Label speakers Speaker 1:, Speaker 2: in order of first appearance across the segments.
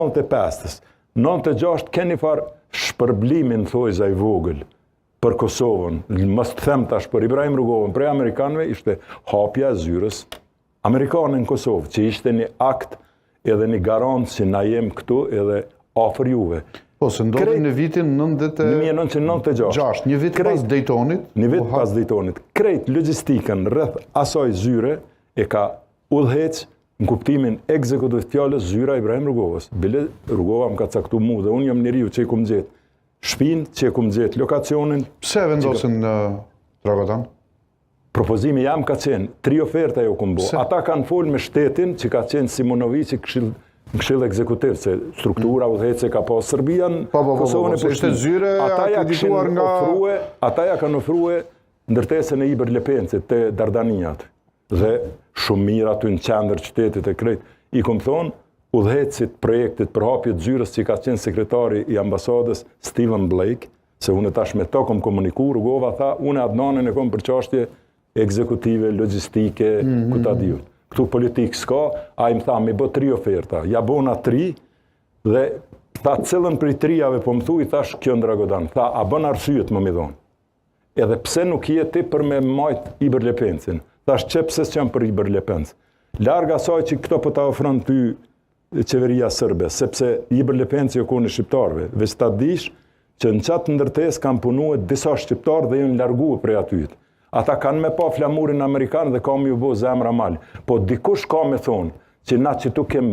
Speaker 1: 95-ës, 96 keni farë shpërblimin, thojza i vogël, për Kosovën, mos të them tash për Ibrahim Rugovën, prej Amerikanëve ishte hapja e zyrës Amerikanë në Kosovë, që ishte një akt edhe një garantë që na jem këtu edhe afër juve.
Speaker 2: Po, se ndodhi në vitin
Speaker 1: 1996,
Speaker 2: një vit pas Daytonit.
Speaker 1: Një vit pas Daytonit. Krejt logjistikën rreth asaj zyre e ka udhëhec në kuptimin ekzekutiv fjalës zyra Ibrahim Rugovës. Bile Rugova më ka caktuar mua dhe unë jam njeriu që e kum gjetë shtëpinë, që e kum gjetë lokacionin.
Speaker 2: Pse vendosin në Dragotan?
Speaker 1: Propozimi jam ka qenë 3 oferta jo kum bo. Ata kanë folë me shtetin që ka qenë Simonovici këshill ekzekutiv, se struktura udhëhece ka pas Serbia në Kosovën e Prishtinës. Ata ja kanë ofruar ndërtesën e Iber Lepencit te Dardaniat dhe shumë mirë aty në qendër qytetit e krejt. I kom thonë udhëhecit projektit për hapje të zyrës që ka qenë sekretari i ambasadës Steven Blake, se unë tash me to kom komuniku, Rugova tha, unë Adnanin e kom për çështje ekzekutive, logjistike, ku ta diut. Këtu politikë s'ka, a i më tha, mi bë 3 oferta. Ja bona 3, dhe tha cilën për i 3-ave po më thuj, thash kjo në Dragodan. Tha, a bën arsyet më mi dhonë. Edhe pse nuk je ti për me majt Iber Lepencin. Thash, që pse s'jam për Iber Lepenc. Larga saj që këto po ta ofron ty qeveria sërbe, sepse Iber Lepenci jo kone shqiptarve. Veç ta dish që në qatë ndërtes kanë punuar disa shqiptar dhe janë larguar prej atyt. Ata kanë me pa flamurin Amerikan dhe kam ju bo zemra mal. Po dikush ka me thonë që na që tu kem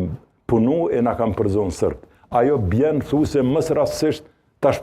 Speaker 1: punu e na kam përzonë sërbë. Ajo bjen thuse mësë rastësisht tash